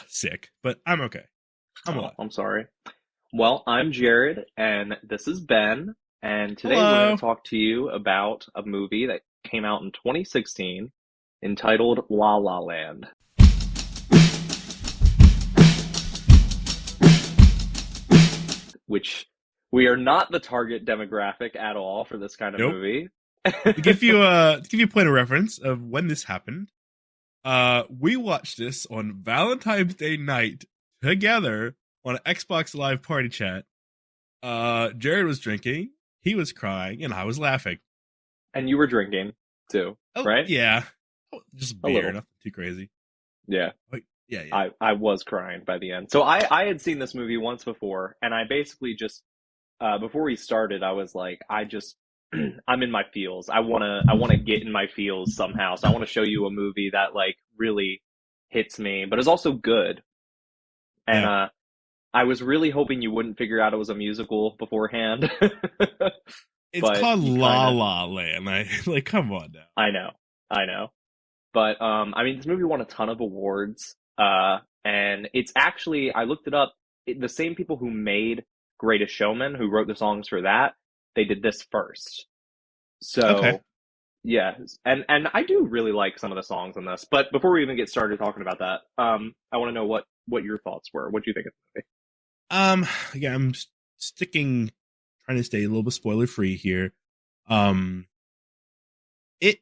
Sick, but I'm okay. I'm Oh, alive. I'm sorry. Well, I'm Jared, and this is Ben, and today we're going Hello. to talk to you about a movie that came out in 2016 entitled La La Land, which we are not the target demographic at all for this kind of Nope. movie. To give you a point of reference of when this happened, we watched this on Valentine's Day night together on an Xbox Live party chat. Jared was drinking, he was crying, and I was laughing. And you were drinking too, Oh right? yeah, oh, just A beer, little. nothing too crazy. Yeah. But yeah, yeah. I was crying by the end. So I had seen this movie once before, and I basically just before we started, I was like, I just I'm in my feels. I wanna get in my feels somehow. So I want to show you a movie that like really hits me, but is also good. And Yeah. I was really hoping you wouldn't figure out it was a musical beforehand, It's but called you kind La of La Land. Like, come on now. I know, I know. But I mean, this movie won a ton of awards. And it's actually I looked it up. The same people who made Greatest Showman, who wrote the songs for that, they did this first. Okay. So yeah, and I do really like some of the songs in this. But before we even get started talking about that, I want to know what your thoughts were. What do you think of the Um, yeah, I'm sticking, trying to stay a little bit spoiler free here. Um, it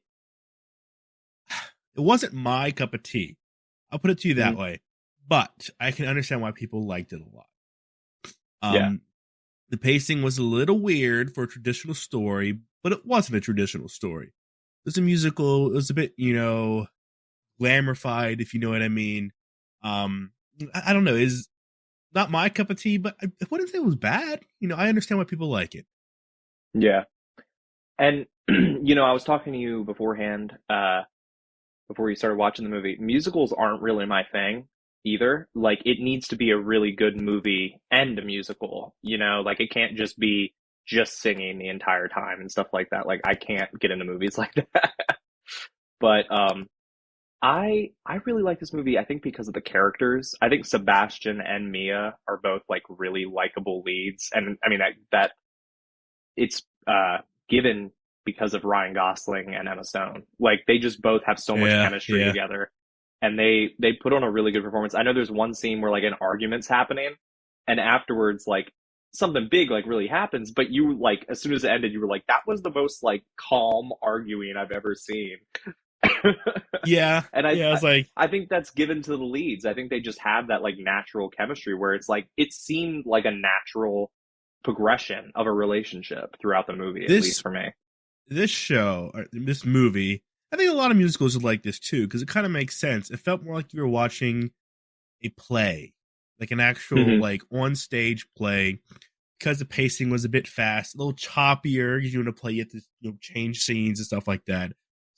it wasn't my cup of tea. I'll put it to you that movie? way. But I can understand why people liked it a lot. Yeah, Um, the pacing was a little weird for a traditional story, but it wasn't a traditional story. It was a musical. It was a bit, glamorified, if you know what I mean. Um, I don't know. Is not my cup of tea, but I wouldn't say it was bad. I understand why people like it. yeah. And I was talking to you beforehand, before you started watching the movie. Musicals aren't really my thing either. Like it needs to be a really good movie and a musical, like it can't just be just singing the entire time and stuff like that. Like I can't get into movies like that. But I really like this movie, I think because of the characters. I think Sebastian and Mia are both like really likable leads. And I mean that it's given because of Ryan Gosling and Emma Stone. Like they just both have so much Yeah, chemistry yeah. together, and they put on a really good performance. I know there's one scene where like an argument's happening, and afterwards like something big like really happens, but you like as soon as it ended, you were like, that was the most like calm arguing I've ever seen. Yeah, And yeah. I was like, I think that's given to the leads. I think they just have that like natural chemistry where it's like it seemed like a natural progression of a relationship throughout the movie, at least this for me. this show, or this movie. I think a lot of musicals are like this too, because it kind of makes sense. It felt more like you were watching a play, like an actual Hmm. like on stage play, because the pacing was a bit fast, a little choppier. You're doing a play, you have to change scenes and stuff like that.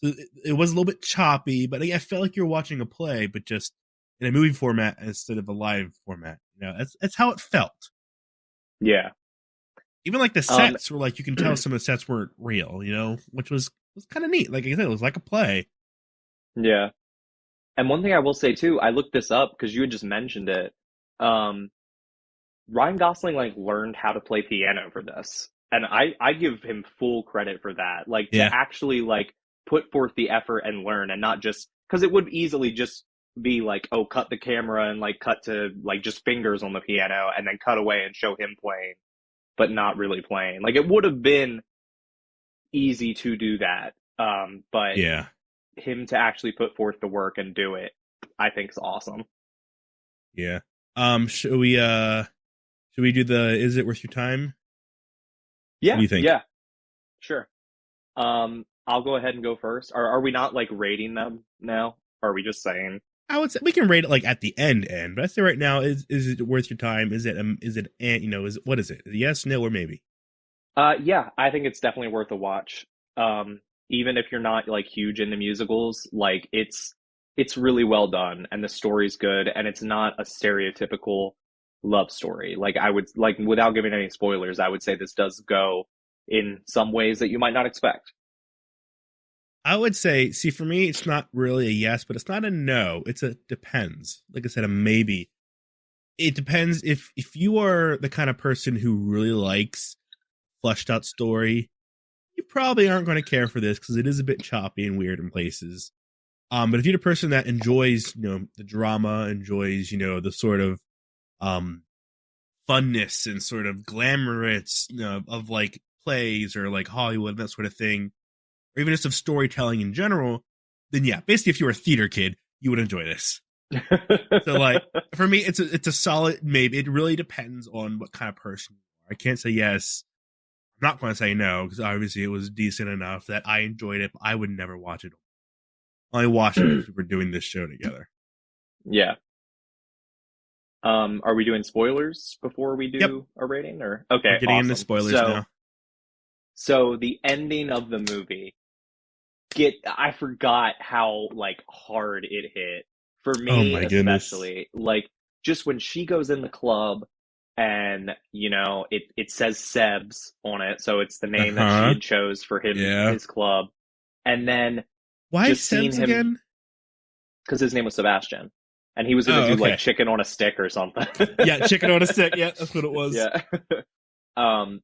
So it was a little bit choppy, but I felt like you're watching a play, but just in a movie format instead of a live format. That's how it felt. Yeah. Even like the Um, sets were like you can tell some of the sets weren't real, which was kind of neat. Like I said, it was like a play. yeah. And one thing I will say too, I looked this up because you had just mentioned it. Um, Ryan Gosling like learned how to play piano for this. And I give him full credit for that. Like to Yeah, actually like put forth the effort and learn and not just because it would easily just be like, oh, cut the camera and like cut to like just fingers on the piano and then cut away and show him playing, but not really playing. Like it would have been easy to do that. But yeah, him to actually put forth the work and do it, I think is awesome. yeah. Should we do the is it worth your time? What do Yeah, you think? yeah, sure. I'll go ahead and go first. Are we not like rating them now? Or are we just saying? I would say we can rate it like at the end, but I say right now is it worth your time? Is it is what is it? Yes, no, or maybe? Yeah, I think it's definitely worth a watch. Even if you're not like huge into musicals, like it's really well done and the story's good and it's not a stereotypical love story. Like I would like without giving any spoilers, I would say this does go in some ways that you might not expect. I would say, see, for me, it's not really a yes, but it's not a no. It's a depends. Like I said, a maybe. It depends if you are the kind of person who really likes fleshed out story, you probably aren't going to care for this because it is a bit choppy and weird in places. But if you're the person that enjoys, the drama, enjoys, the sort of um funness and sort of glamorous, of like plays or like Hollywood and that sort of thing, or even just of storytelling in general, then yeah, basically if you were a theater kid, you would enjoy this. So like for me, it's a solid maybe. It really depends on what kind of person you are. I can't say yes. I'm not going to say no because obviously it was decent enough that I enjoyed it. But I would never watch it. I watched it because we were doing this show together. Yeah. Are we doing spoilers before we Yep. do a rating or okay, We're getting into awesome. spoilers So now. so the ending of the movie, I forgot how like hard it hit. For Oh me my goodness. especially, like just when she goes in the club and it says Seb's on it, so it's the Uh name that she huh. had chose for him Yeah. his club. And then Why just seeing Sebs him again? because his name was Sebastian and he was gonna Oh, do like okay. chicken on a stick or something. Yeah, chicken on a stick. Yeah, that's what it was. Yeah. Um,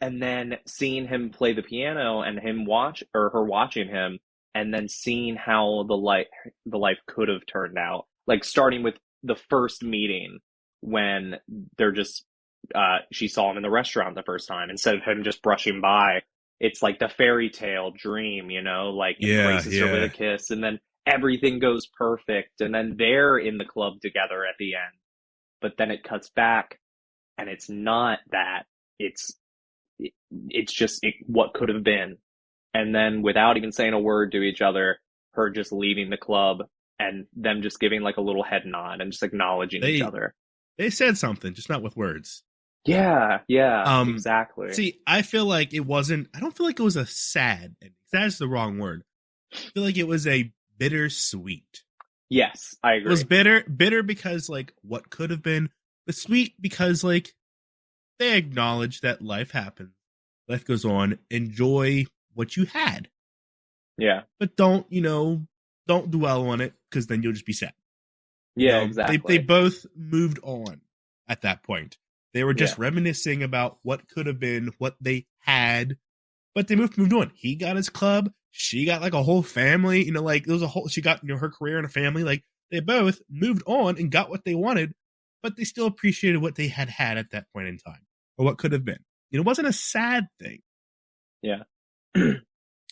and then seeing him play the piano and him watch or her watching him and then seeing how the life could have turned out. Like starting with the first meeting when they're just she saw him in the restaurant the first time instead of him just brushing by. It's like the fairy tale dream, like Yeah, embraces her with a yeah. kiss and then everything goes perfect and then they're in the club together at the end. But then it cuts back and it's not that. It's it's just what could have been. And then without even saying a word to each other, her just leaving the club and them just giving like a little head nod and just acknowledging each They other. they said something, just not with words. Yeah, yeah, Um, exactly. see, I feel like it wasn't. I don't feel like it was a sad ending. That's the wrong word. I feel like it was a bittersweet. Yes, I It was agree. bitter because like what could have been, but sweet because like they acknowledge that life happens, life goes on. Enjoy what you had, Yeah, but don't dwell on it because then you'll just be sad. yeah, They exactly. both moved on at that point. They were Yeah, just reminiscing about what could have been, what they had, but they moved on. He got his club. She got like a whole family. Like there was a whole. She got her career and a family. Like they both moved on and got what they wanted, but they still appreciated what they had at that point in time or what could have been. It wasn't a sad thing. yeah.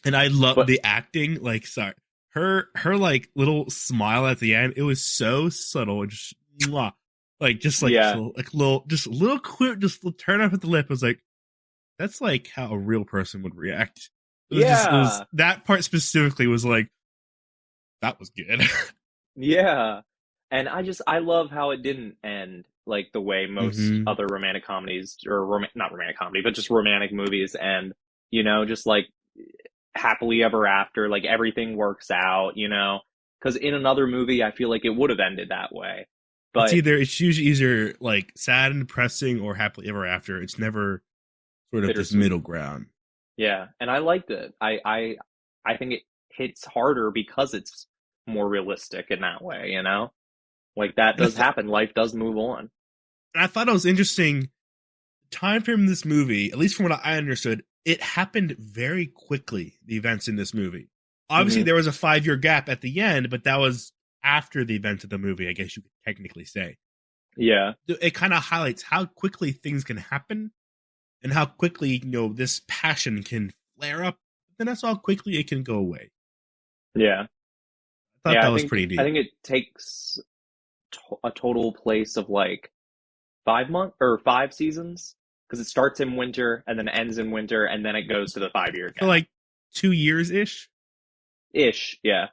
And I love But the acting. Like, sorry, her like little smile at the end. It was so subtle and just mwah. Like just like yeah, so, like little just a little quick, just turn up at the lip. It was like that's like how a real person would react. It was yeah, that part specifically was like that was good. yeah. And I love how it didn't end like the way most hmm other romantic comedies or not romantic comedy, but just romantic movies end, just like happily ever after, like everything works out. Because in another movie, I feel like it would have ended that way. But it's usually either like sad and depressing or happily ever after. It's never sort of this bittersweet. middle ground. Yeah. And I liked it. I think it hits harder because it's more realistic in that way. Like that And does happen. Life does move on. I thought it was interesting. Time frame in this movie, at least from what I understood, it happened very quickly. The events in this movie. Obviously, Hmm. there was a 5-year gap at the end, but that was after the events of the movie. I guess you could technically say Yeah. it kind of highlights how quickly things can happen and how quickly this passion can flare up. Then that's how quickly it can go away. Yeah. I thought Yeah. that I was think, pretty I neat. think it takes a total place of like 5 months or 5 seasons because it starts in winter and then ends in winter and then it goes to the 5 year For gap like 2 years ish. ish. Yeah.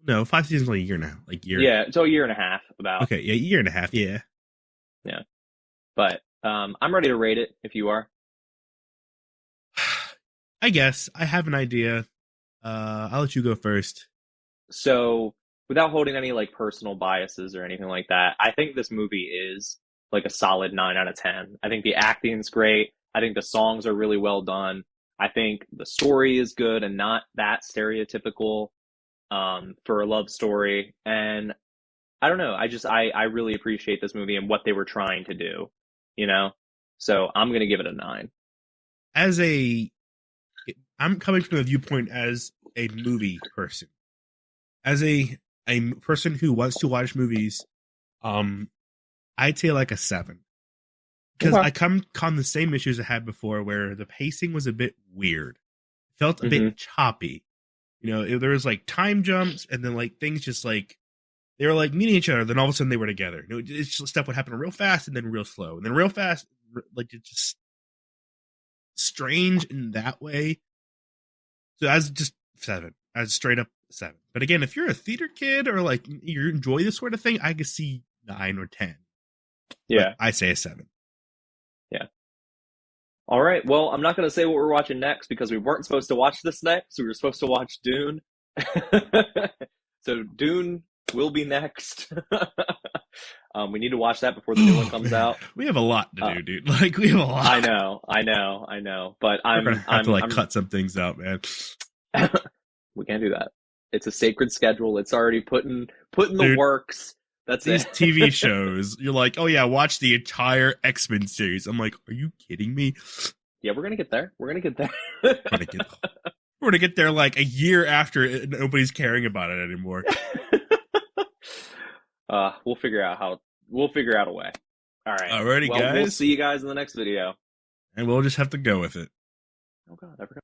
No, 5 seasons, like a year now. Like year. Yeah. So a year and a half about. Okay, yeah, year and a half. Yeah. Yeah. But I'm ready to rate it if you are. I guess I have an idea. I'll let you go first. So without holding any like personal biases or anything like that, I think this movie is like a solid 9 out of 10. I think the acting's great. I think the songs are really well done. I think the story is good and not that stereotypical for a love story. And I don't know. I really appreciate this movie and what they were trying to do, you know? So I'm going to give it a 9. As a, I'm coming from the viewpoint as a movie person, as a person who wants to watch movies. I'd say like a 7, because Okay. I come on the same issues I had before, where the pacing was a bit weird, felt a Hmm. bit choppy. There was like time jumps, and then like things just like they were like meeting each other, then all of a sudden they were together. It's just stuff would happen real fast and then real slow, and then real fast. Like it's just strange in that way. So I was just 7. I was straight up 7. But again, if you're a theater kid or like you enjoy this sort of thing, I could see 9 or 10. But Yeah. I say a 7. Yeah. All right. Well, I'm not going to say what we're watching next because we weren't supposed to watch this next. We were supposed to watch Dune. So Dune will be next. We need to watch that before the new one comes Man. out. We have a lot to Uh, do, dude. Like we have a lot. I know. But We're gonna have to like cut some things out, man. We can't do that. It's a sacred schedule. It's already put in the Dude, works. That's these it. TV shows, you're like, oh yeah, watch the entire X-Men series. I'm like, are you kidding me? Yeah, we're gonna get there. We're gonna get there. We're gonna get there like a year after nobody's caring about it anymore. We'll figure out a way. All right. Alrighty, Well, we'll guys. see you guys in the next video. And we'll just have to go with it. Oh God, I forgot.